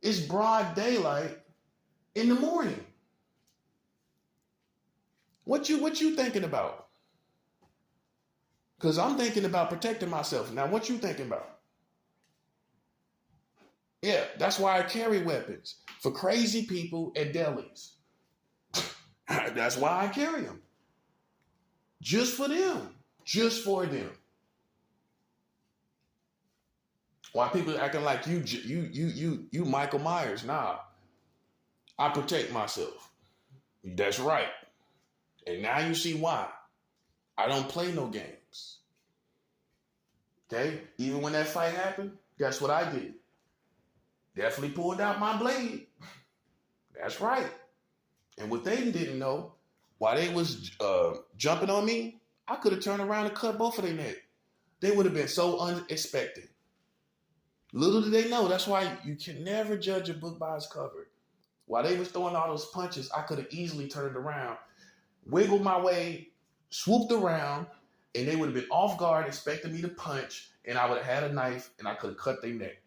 It's broad daylight in the morning. What you thinking about? Because I'm thinking about protecting myself. Now, what you thinking about? Yeah, that's why I carry weapons for crazy people at delis. That's why I carry them. Just for them. Just for them. Why people acting like you Michael Myers? Nah, I protect myself. That's right. And now you see why. I don't play no games. Okay? Even when that fight happened, guess what I did? Definitely pulled out my blade. That's right. And what they didn't know, while they was jumping on me, I could have turned around and cut both of their neck. They would have been so unexpected. Little did they know. That's why you can never judge a book by its cover. While they was throwing all those punches, I could have easily turned around, wiggled my way, swooped around, and they would have been off guard, expecting me to punch, and I would have had a knife, and I could have cut their neck.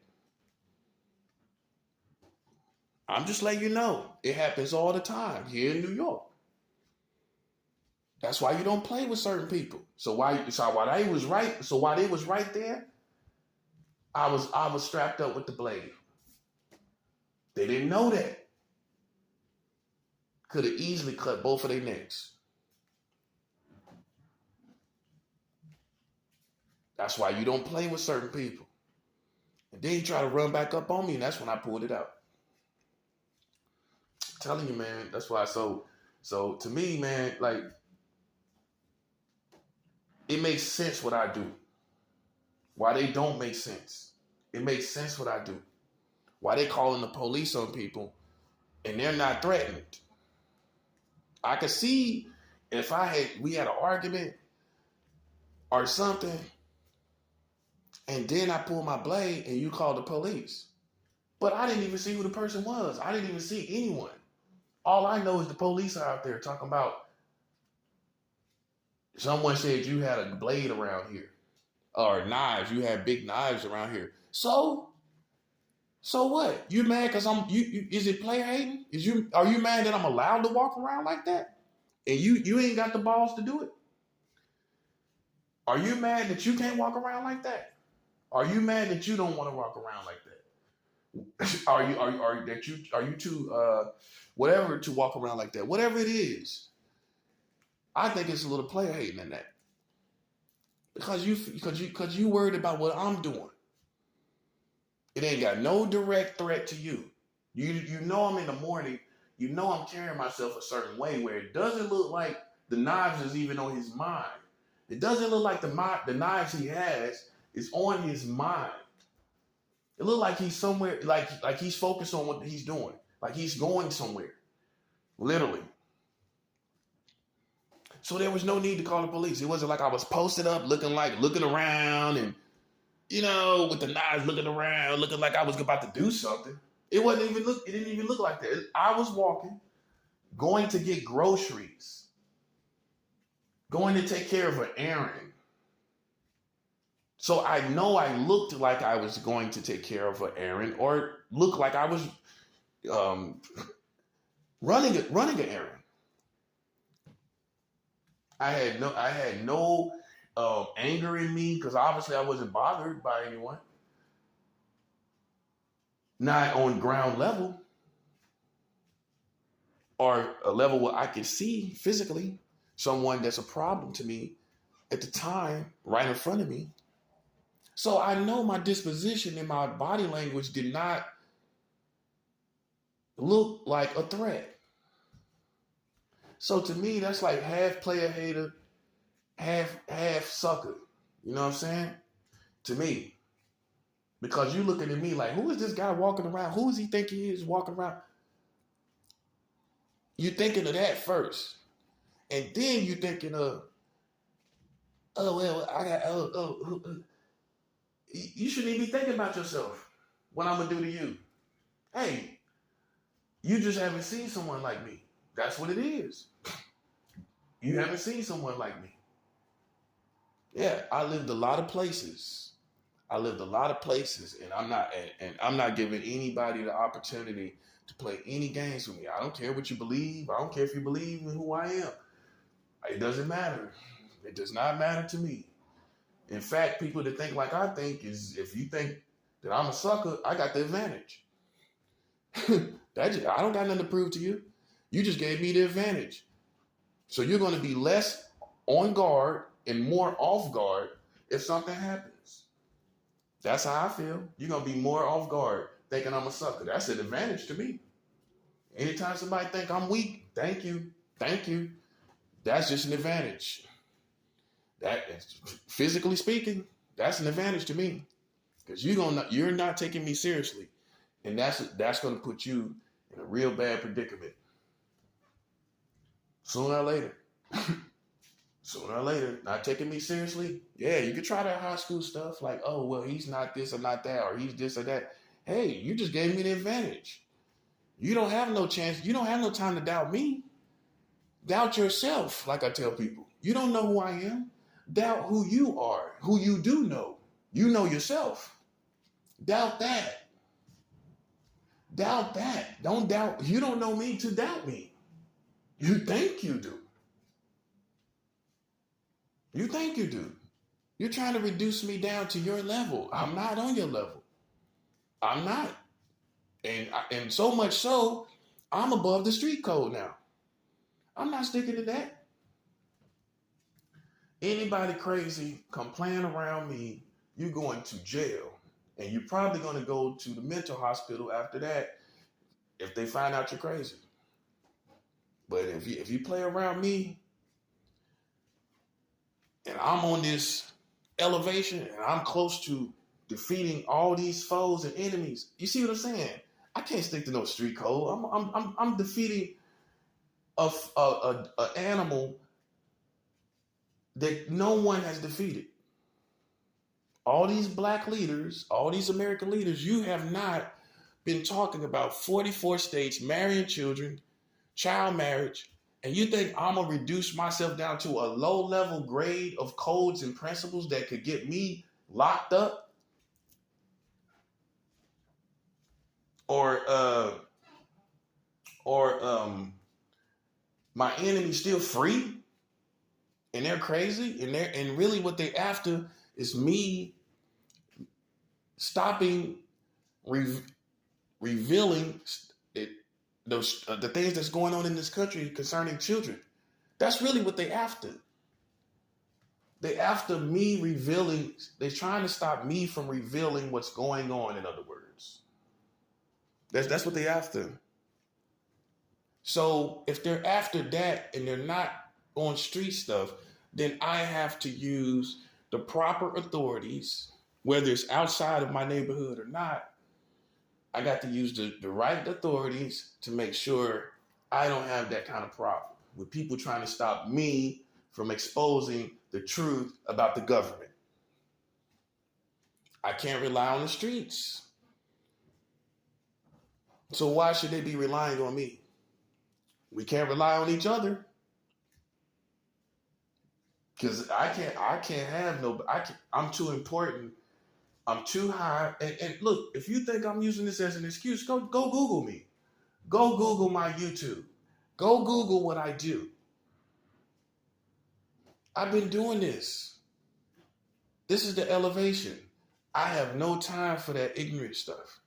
I'm just letting you know, it happens all the time here in New York. That's why you don't play with certain people. So while they was right there, I was strapped up with the blade. They didn't know that. Could have easily cut both of their necks. That's why you don't play with certain people. And then you try to run back up on me, and that's when I pulled it out. I'm telling you, man, that's why. So to me, man, like, it makes sense what I do. Why they don't make sense. It makes sense what I do. Why they calling the police on people and they're not threatened. I could see if we had an argument or something, and then I pulled my blade and you called the police. But I didn't even see who the person was. I didn't even see anyone. All I know is the police are out there talking about someone said you had a blade around here. Or knives. You had big knives around here. So what? You mad because is it player hating? Are you mad that I'm allowed to walk around like that? And you ain't got the balls to do it? Are you mad that you can't walk around like that? Are you mad that you don't want to walk around like that? Are you too whatever to walk around like that? Whatever it is, I think it's a little player hating in that. Because you worried about what I'm doing. It ain't got no direct threat to you. You know I'm in the morning. You know I'm carrying myself a certain way where it doesn't look like the knives is even on his mind. It doesn't look like the knives he has is on his mind. It looks like he's somewhere, like he's focused on what he's doing. Like he's going somewhere. Literally. So there was no need to call the police. It wasn't like I was posted up looking around and, with the knives looking around, looking like I was about to do something. It didn't even look like that. I was walking, going to get groceries, going to take care of an errand. So I know I looked like I was going to take care of an errand or looked like I was running an errand. I had no anger in me because obviously I wasn't bothered by anyone. Not on ground level or a level where I could see physically someone that's a problem to me at the time right in front of me. So I know my disposition and my body language did not look like a threat. So to me, that's like half player hater, half sucker. You know what I'm saying? To me. Because you looking at me like, who is this guy walking around? Who does he think he is walking around? You're thinking of that first. And then you're thinking of, you shouldn't even be thinking about yourself. What I'm going to do to you. Hey, you just haven't seen someone like me. That's what it is. You haven't seen someone like me. Yeah, I lived a lot of places. I lived a lot of places, and I'm not giving anybody the opportunity to play any games with me. I don't care what you believe. I don't care if you believe in who I am. It doesn't matter. It does not matter to me. In fact, people that think like I think is if you think that I'm a sucker, I got the advantage. I don't got nothing to prove to you. You just gave me the advantage. So you're going to be less on guard and more off guard if something happens. That's how I feel. You're going to be more off guard thinking I'm a sucker. That's an advantage to me. Anytime somebody think I'm weak, thank you. Thank you. That's just an advantage. That, physically speaking, that's an advantage to me. Because you're not taking me seriously. And that's going to put you in a real bad predicament. Sooner or later. Sooner or later, not taking me seriously. Yeah, you could try that high school stuff like, oh, well, he's not this or not that, or he's this or that. Hey, you just gave me the advantage. You don't have no chance. You don't have no time to doubt me. Doubt yourself, like I tell people. You don't know who I am. Doubt who you are, who you do know. You know yourself. Doubt that. Doubt that. Don't doubt. You don't know me to doubt me. You think you do. You think you do. You're trying to reduce me down to your level. I'm not on your level. I'm not. And so much so, I'm above the street code now. I'm not sticking to that. Anybody crazy come playing around me, you going to jail. And you're probably going to go to the mental hospital after that if they find out you're crazy. But if you play around me and I'm on this elevation and I'm close to defeating all these foes and enemies, you see what I'm saying? I can't stick to no street code. I'm defeating a animal that no one has defeated. All these black leaders, all these American leaders, you have not been talking about 44 states, marrying children, child marriage, and you think I'm going to reduce myself down to a low-level grade of codes and principles that could get me locked up? Or my enemy's still free and they're crazy and really what they after is me stopping revealing the things that's going on in this country concerning children. That's really what they after. They after me revealing. They're trying to stop me from revealing what's going on. In other words, that's what they after. So if they're after that and they're not on street stuff, then I have to use the proper authorities, whether it's outside of my neighborhood or not. I got to use the right authorities to make sure I don't have that kind of problem with people trying to stop me from exposing the truth about the government. I can't rely on the streets. So why should they be relying on me? We can't rely on each other. Because I can't have no, I'm too important. I'm too high. And look, if you think I'm using this as an excuse, go Google me. Go Google my YouTube. Go Google what I do. I've been doing this. This is the elevation. I have no time for that ignorant stuff.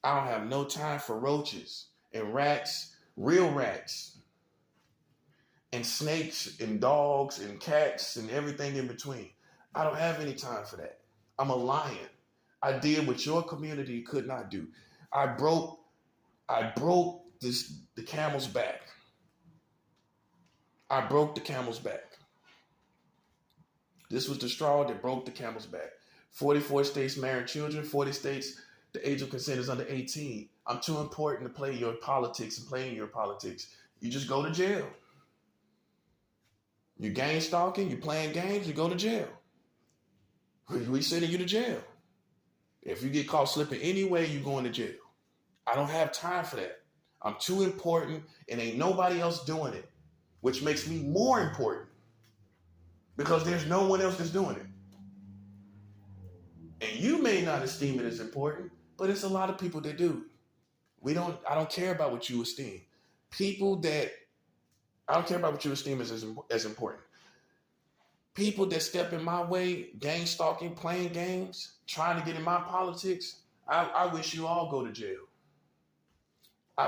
I don't have no time for roaches and rats, real rats, and snakes and dogs and cats and everything in between. I don't have any time for that. I'm a lion. I did what your community could not do. I broke the camel's back. I broke the camel's back. This was the straw that broke the camel's back. 44 states marrying children, 40 states, the age of consent is under 18. I'm too important to play your politics and play in your politics. You just go to jail. You gang stalking, you playing games, you go to jail. We sending you to jail. If you get caught slipping any way, you going to jail. I don't have time for that. I'm too important and ain't nobody else doing it, which makes me more important because there's no one else that's doing it. And you may not esteem it as important, but it's a lot of people that do. I don't care about what you esteem. People that, I don't care about what you esteem as important. People that step in my way, gang stalking, playing games, trying to get in my politics, I wish you all go to jail.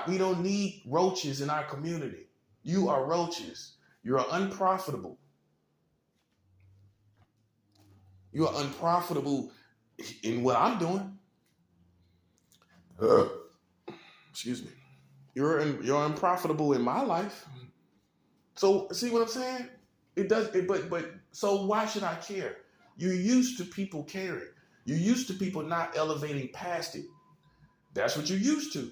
We don't need roaches in our community. You are roaches. You are unprofitable. You are unprofitable in what I'm doing. Excuse me. You're unprofitable in my life. So see what I'm saying? But so why should I care? You're used to people caring. You're used to people not elevating past it. That's what you're used to.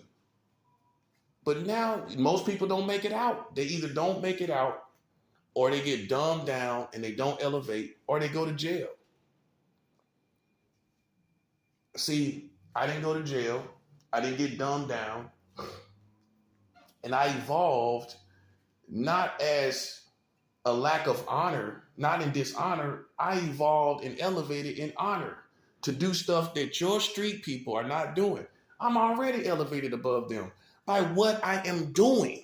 But now most people don't make it out. They either don't make it out, or they get dumbed down and they don't elevate, or they go to jail. See, I didn't go to jail. I didn't get dumbed down. And I evolved not as a lack of honor, not in dishonor. I evolved and elevated in honor to do stuff that your street people are not doing. I'm already elevated above them by what I am doing,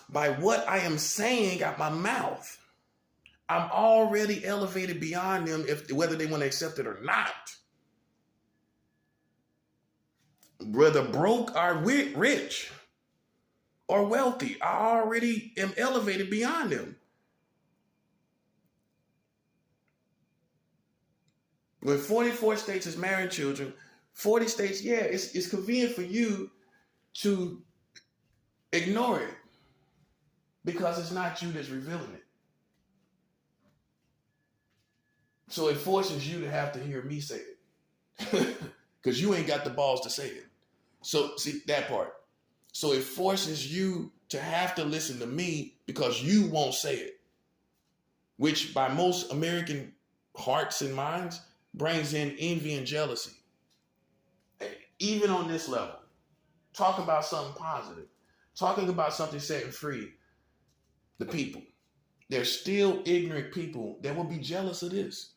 by what I am saying out my mouth. I'm already elevated beyond them, whether they want to accept it or not. Whether broke or rich or wealthy, I already am elevated beyond them. When 44 states is marrying children, 40 states, yeah, it's convenient for you to ignore it because it's not you that's revealing it. So it forces you to have to hear me say it because you ain't got the balls to say it. So see that part. So it forces you to have to listen to me because you won't say it, which by most American hearts and minds brings in envy and jealousy. Even on this level, talk about something positive, talking about something setting free the people. There's still ignorant people that will be jealous of this.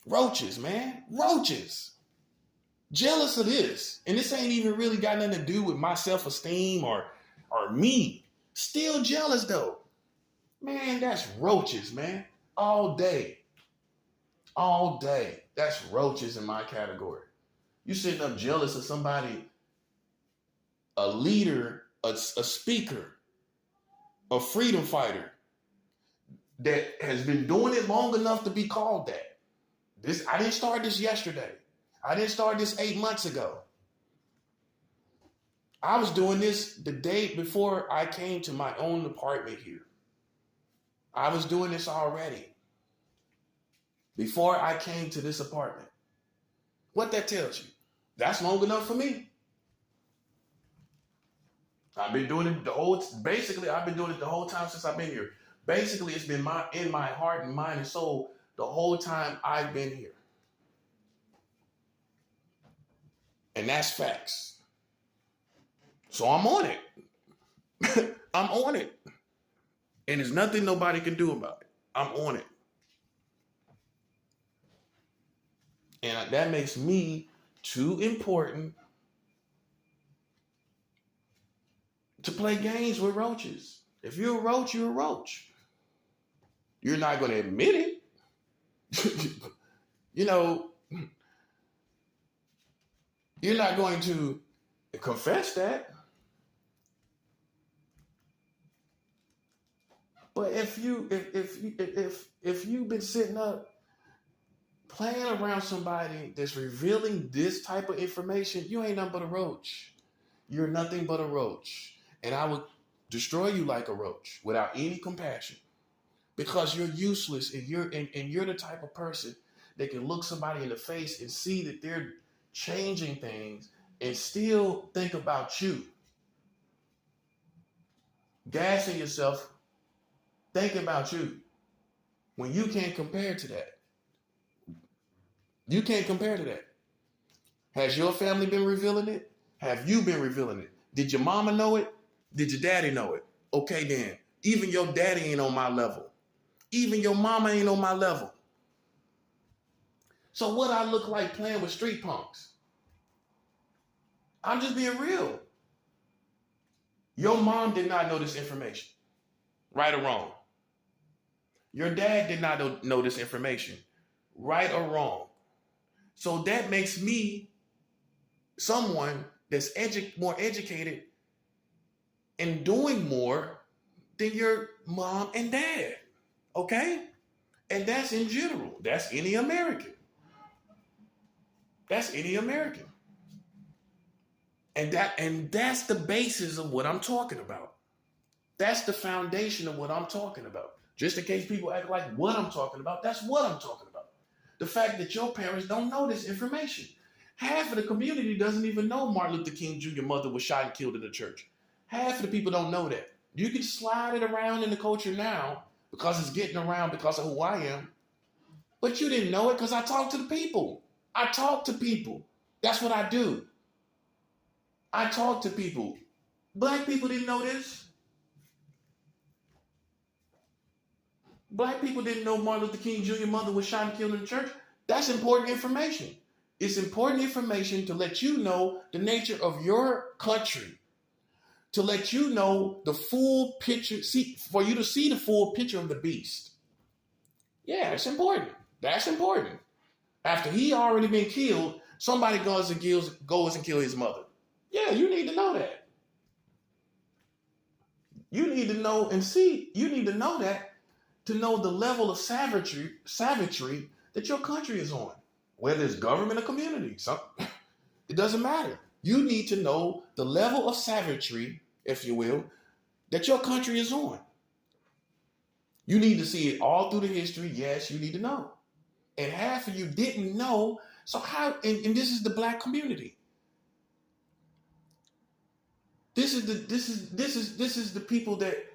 Roaches, man, roaches. Jealous of this. And this ain't even really got nothing to do with my self-esteem or me. Still jealous though. Man, that's roaches, man. All day. All day. That's roaches in my category. You sitting up jealous of somebody, a leader, a speaker, a freedom fighter that has been doing it long enough to be called that. I didn't start this yesterday. I didn't start this 8 months ago. I was doing this the day before I came to my own apartment here. I was doing this already before I came to this apartment. What that tells you? That's long enough for me. I've been doing it I've been doing it the whole time since I've been here. Basically, it's been in my heart and mind and soul the whole time I've been here. And that's facts. So I'm on it. I'm on it. And there's nothing nobody can do about it. I'm on it. And that makes me too important to play games with roaches. If you're a roach, you're a roach. You're not going to admit it. You know, you're not going to confess that. But if you've been sitting up playing around somebody that's revealing this type of information, you ain't nothing but a roach. You're nothing but a roach. And I would destroy you like a roach without any compassion. Because you're useless and you're the type of person that can look somebody in the face and see that they're changing things and still think about you. Gassing yourself, thinking about you when you can't compare to that. You can't compare to that. Has your family been revealing it? Have you been revealing it? Did your mama know it? Did your daddy know it? Okay then. Even your daddy ain't on my level. Even your mama ain't on my level. So what I look like playing with street punks? I'm just being real. Your mom did not know this information, right or wrong. Your dad did not know this information, right or wrong. So that makes me someone that's more educated and doing more than your mom and dad. Okay? And that's in general. That's any American. That's any American. And that's the basis of what I'm talking about. That's the foundation of what I'm talking about. Just in case people act like what I'm talking about, that's what I'm talking about. The fact that your parents don't know this information. Half of the community doesn't even know Martin Luther King Jr.'s mother was shot and killed in the church. Half of the people don't know that. You can slide it around in the culture now because it's getting around because of who I am. But you didn't know it because I talk to the people. I talk to people. That's what I do. I talk to people. Black people didn't know this. Black people didn't know Martin Luther King Jr.'s mother was shot and killed in the church. That's important information. It's important information to let you know the nature of your country, to let you know the full picture, for you to see the full picture of the beast. Yeah, it's important. That's important. After he already been killed, somebody goes and kills his mother. Yeah, you need to know that. You need to know and see. You need to know that to know the level of savagery that your country is on, whether it's government or community. It doesn't matter. You need to know the level of savagery, if you will, that your country is on. You need to see it all through the history. Yes, you need to know. And half of you didn't know. So how? And this is the black community. This is the people that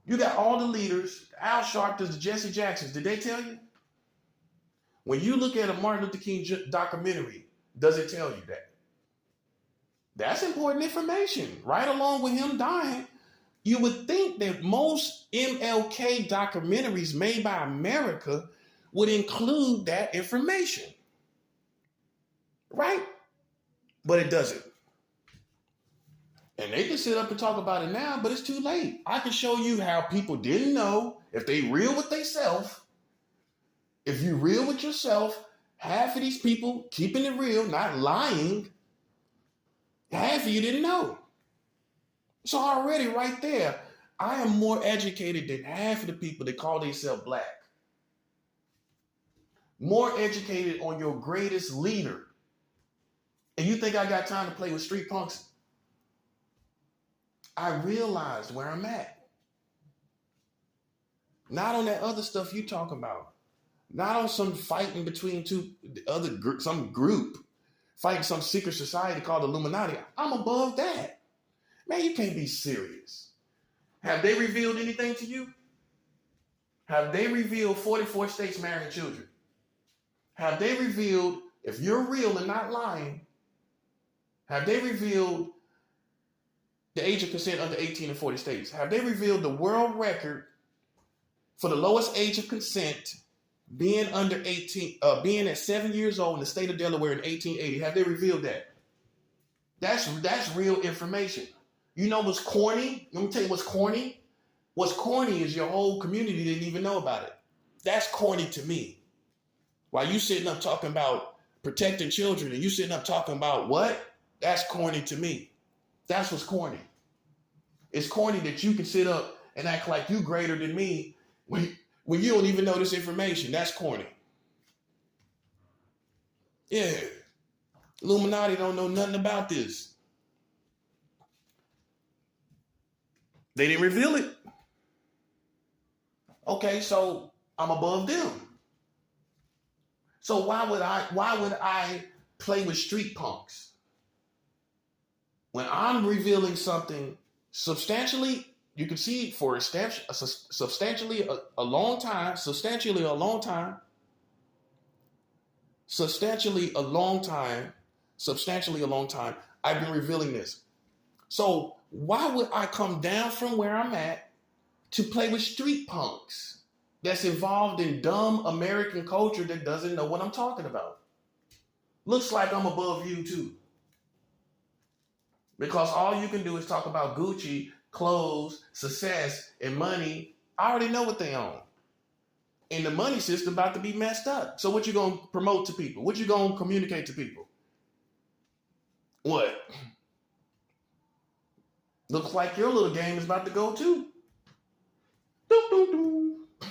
you got. All the leaders, Al Sharptons, the Jesse Jacksons. Did they tell you? When you look at a Martin Luther King documentary, does it tell you that? That's important information. Right along with him dying, you would think that most MLK documentaries made by America would include that information. Right? But it doesn't. And they can sit up and talk about it now, but it's too late. I can show you how people didn't know. If they real with themselves, if you real with yourself, half of these people keeping it real, not lying, half of you didn't know. So already right there, I am more educated than half of the people that call themselves black. More educated on your greatest leader. And you think I got time to play with street punks? I realized where I'm at. Not on that other stuff you talking about. Not on some fighting between some group, fighting some secret society called Illuminati. I'm above that. Man, you can't be serious. Have they revealed anything to you? Have they revealed 44 states marrying children? Have they revealed, if you're real and not lying, have they revealed the age of consent under 18 in 40 states? Have they revealed the world record for the lowest age of consent being under 18, being at 7 years old in the state of Delaware in 1880? Have they revealed that? That's real information. You know what's corny? Let me tell you what's corny. What's corny is your whole community didn't even know about it. That's corny to me. While you sitting up talking about protecting children and you sitting up talking about what? That's corny to me. That's what's corny. It's corny that you can sit up and act like you greater than me when you don't even know this information. That's corny. Yeah. Illuminati don't know nothing about this. They didn't reveal it. Okay, so I'm above them. So why would I play with street punks? When I'm revealing something substantially, you can see for substantially a long time, I've been revealing this. So why would I come down from where I'm at to play with street punks? that's involved in dumb American culture that doesn't know what I'm talking about. Looks like I'm above you too. Because all you can do is talk about Gucci, clothes, success, and money. I already know what they own. And the money system about to be messed up. So what you gonna promote to people? What you gonna communicate to people? What? Looks like your little game is about to go too. Doo, doo, doo.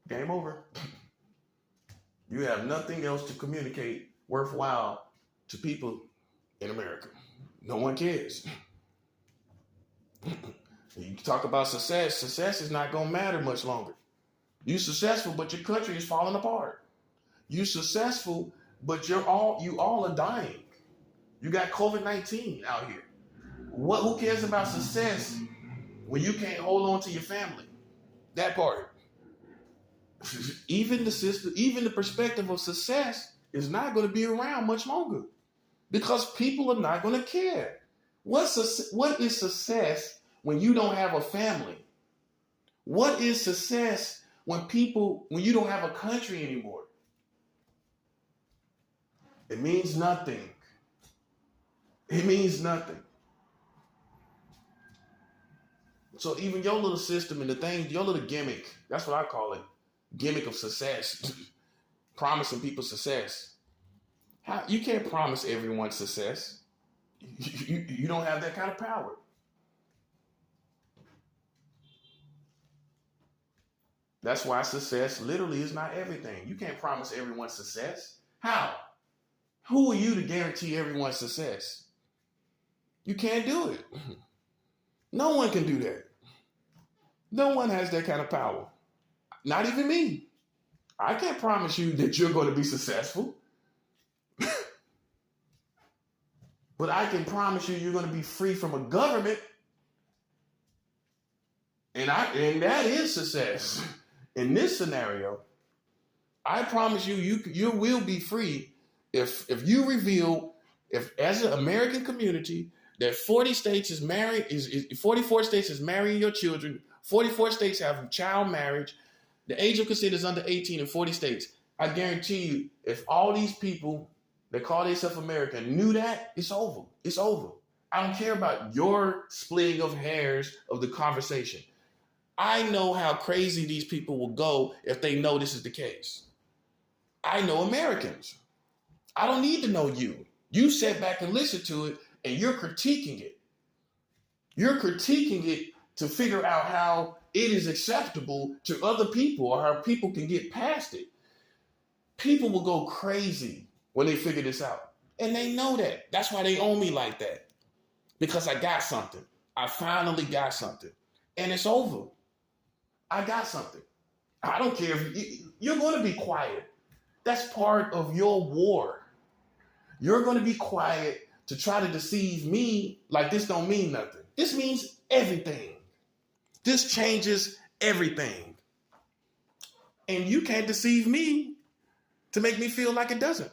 Game over. You have nothing else to communicate worthwhile to people in America. No one cares. You talk about success. Success is not going to matter much longer. You successful, but your country is falling apart. You successful, but you all are dying. You got COVID-19 out here. Who cares about success when you can't hold on to your family? That part. Even the system, even the perspective of success is not going to be around much longer because people are not going to care. What is success when you don't have a family? What is success when you don't have a country anymore? It means nothing. It means nothing. So even your little system and the thing, your little gimmick, that's what I call it, gimmick of success, promising people success. You can't promise everyone success. You don't have that kind of power. That's why success literally is not everything. You can't promise everyone success. How? Who are you to guarantee everyone's success? You can't do it. No one can do that. No one has that kind of power. Not even me. I can't promise you that you're going to be successful. But I can promise you're going to be free from a government. And that is success. In this scenario, I promise you will be free if you reveal, if as an American community, that 44 states is marrying your children, 44 states have child marriage, the age of consent is under 18 in 40 states. I guarantee you, if all these people that call themselves American knew that, it's over. It's over. I don't care about your splitting of hairs of the conversation. I know how crazy these people will go if they know this is the case. I know Americans. I don't need to know you. You sit back and listen to it, and you're critiquing it. You're critiquing it to figure out how it is acceptable to other people or how people can get past it. People will go crazy when they figure this out. And they know that. That's why they own me like that. Because I got something. I finally got something. And it's over. I got something. I don't care if you're going to be quiet. That's part of your war. You're going to be quiet to try to deceive me like this don't mean nothing. This means everything. This changes everything. And you can't deceive me to make me feel like it doesn't.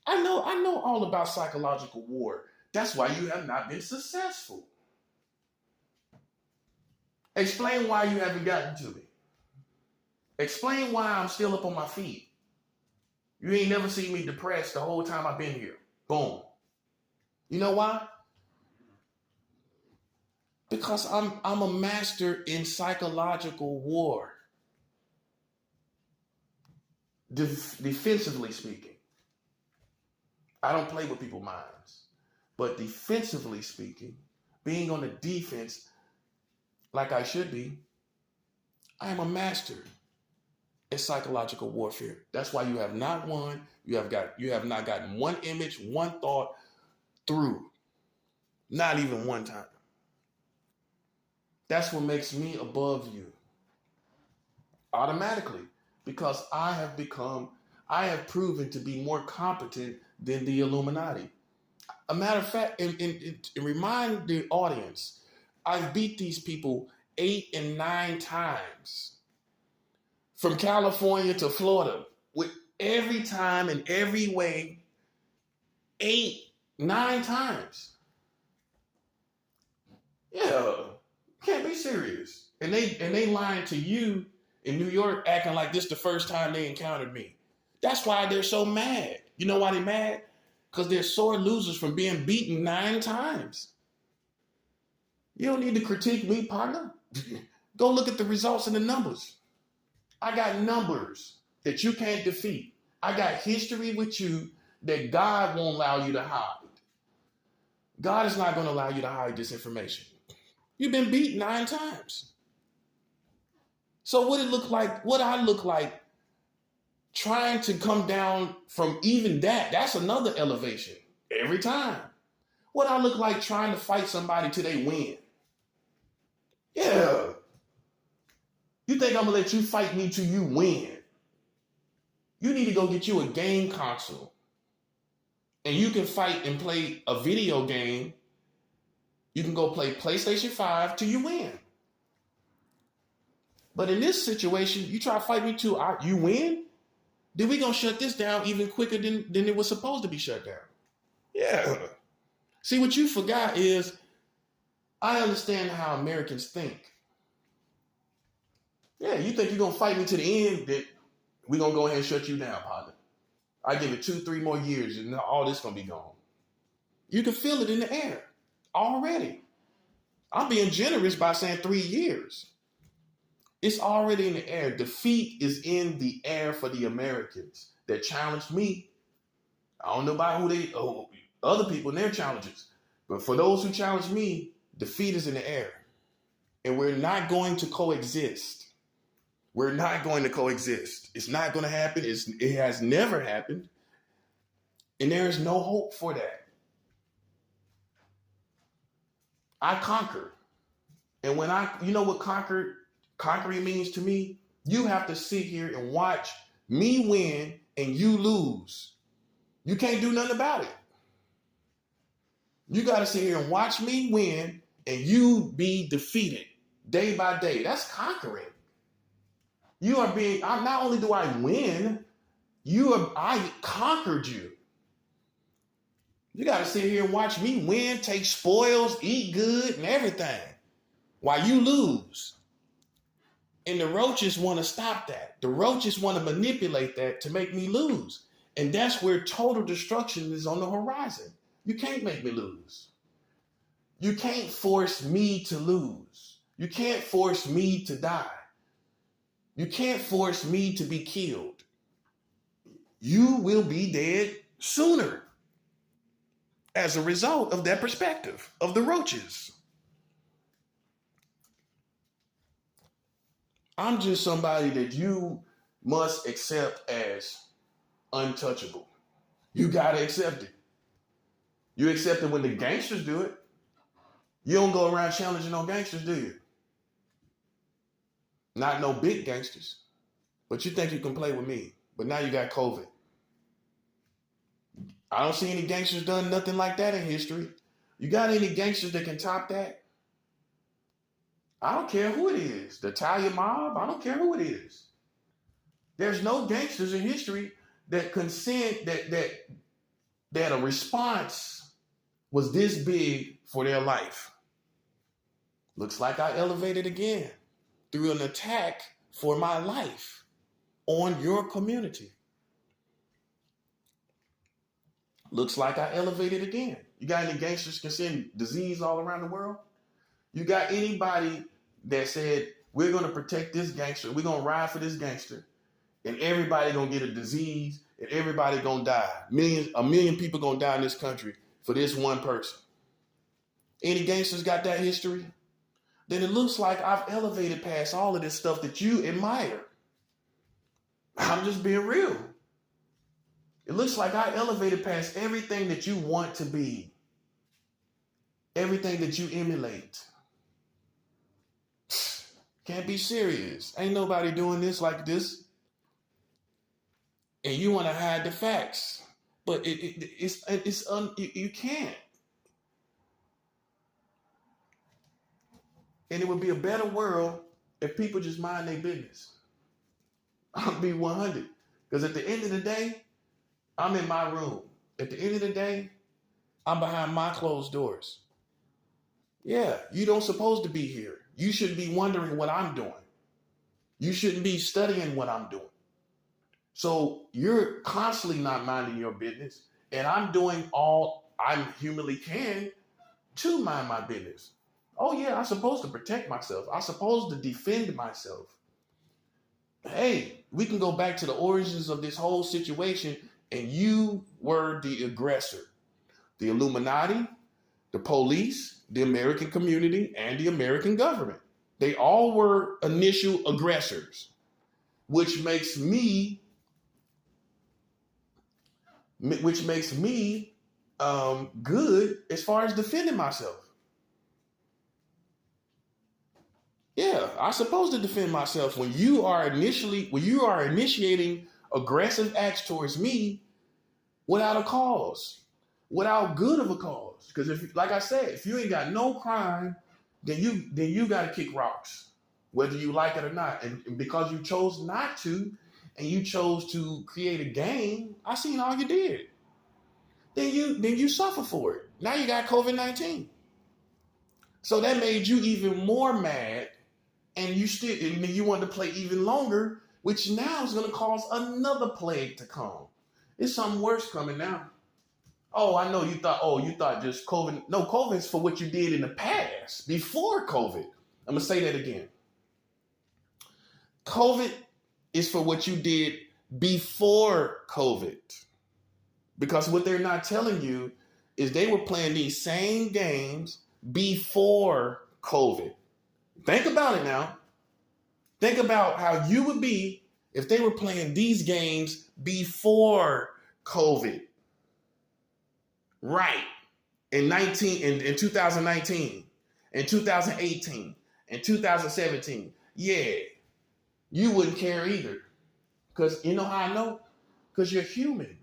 I know all about psychological war. That's why you have not been successful. Explain why you haven't gotten to me. Explain why I'm still up on my feet. You ain't never seen me depressed the whole time I've been here. Boom. You know why? Because I'm a master in psychological war. Defensively speaking. I don't play with people's minds. But defensively speaking, being on the defense like I should be, I am a master at psychological warfare. That's why you have not won. You have not gotten one image, one thought through. Not even one time. That's what makes me above you. Automatically. Because I have proven to be more competent than the Illuminati. A matter of fact, and remind the audience, I've beat these people 8 and 9 times. From California to Florida. With every time in every way, 8, 9 times. Yeah. Can't be serious. And they lying to you in New York, acting like this the first time they encountered me. That's why they're so mad. You know why they're mad? Because they're sore losers from being beaten 9 times. You don't need to critique me, partner. Go look at the results and the numbers. I got numbers that you can't defeat. I got history with you that God won't allow you to hide. God is not going to allow you to hide this information. You've been beat 9 times. So what it look like, what I look like trying to come down from even that, that's another elevation every time. What I look like trying to fight somebody till they win. Yeah. You think I'm going to let you fight me till you win? You need to go get you a game console. And you can fight and play a video game. You can go play PlayStation 5 till you win. But in this situation, you try to fight me till you win, then we're going to shut this down even quicker than it was supposed to be shut down. Yeah. See, what you forgot is I understand how Americans think. Yeah, you think you're going to fight me to the end, that we're going to go ahead and shut you down, partner. I give it 2-3 more years and all this going to be gone. You can feel it in the air already. I'm being generous by saying 3 years. It's already in the air. Defeat is in the air for the Americans that challenged me. I don't know about other people and their challenges, but for those who challenge me, defeat is in the air. And we're not going to coexist. We're not going to coexist. It's not going to happen. It has never happened. And there is no hope for that. I conquer. And when you know what conquering means to me? You have to sit here and watch me win and you lose. You can't do nothing about it. You got to sit here and watch me win and you be defeated day by day. That's conquering. Not only do I win, I conquered you. You got to sit here and watch me win, take spoils, eat good and everything while you lose. And the roaches want to stop that. The roaches want to manipulate that to make me lose. And that's where total destruction is on the horizon. You can't make me lose. You can't force me to lose. You can't force me to die. You can't force me to be killed. You will be dead sooner as a result of that perspective of the roaches. I'm just somebody that you must accept as untouchable. You got to accept it. You accept it when the gangsters do it. You don't go around challenging no gangsters, do you? Not no big gangsters. But you think you can play with me. But now you got COVID. I don't see any gangsters done nothing like that in history. You got any gangsters that can top that? I don't care who it is. The Italian mob, I don't care who it is. There's no gangsters in history that consent that a response was this big for their life. Looks like I elevated again through an attack for my life on your community. Looks like I elevated again. You got any gangsters can send disease all around the world? You got anybody that said, we're going to protect this gangster, we're going to ride for this gangster, and everybody going to get a disease, and everybody going to die. A million people going to die in this country for this one person. Any gangsters got that history? Then it looks like I've elevated past all of this stuff that you admire. I'm just being real. It looks like I elevated past everything that you want to be. Everything that you emulate. Can't be serious. Ain't nobody doing this like this. And you want to hide the facts. But you can't. And it would be a better world if people just mind their business. I'll be 100. Because at the end of the day, I'm in my room. At the end of the day, I'm behind my closed doors. Yeah, you don't supposed to be here. You shouldn't be wondering what I'm doing. You shouldn't be studying what I'm doing. So you're constantly not minding your business, and I'm doing all I humanly can to mind my business. Oh yeah, I'm supposed to protect myself. I'm supposed to defend myself. Hey, we can go back to the origins of this whole situation, and you were the aggressor. The Illuminati, the police, the American community, and the American government. They all were initial aggressors, which makes me good as far as defending myself. Yeah, I'm supposed to defend myself when you are initiating aggressive acts towards me without a cause, without good of a cause. Because if, like I said, if you ain't got no crime, then you got to kick rocks, whether you like it or not. And because you chose not to, and you chose to create a game, I seen all you did. Then you suffer for it. Now you got COVID-19. So that made you even more mad, and you wanted to play even longer, which now is going to cause another plague to come. It's something worse coming now. Oh, I know you thought just COVID. No, COVID is for what you did in the past, before COVID. I'm going to say that again. COVID is for what you did before COVID. Because what they're not telling you is they were playing these same games before COVID. Think about it now. Think about how you would be if they were playing these games before COVID. Right. In 2019, in 2018, in 2017. Yeah. You wouldn't care either. Because you know how I know? Because you're human.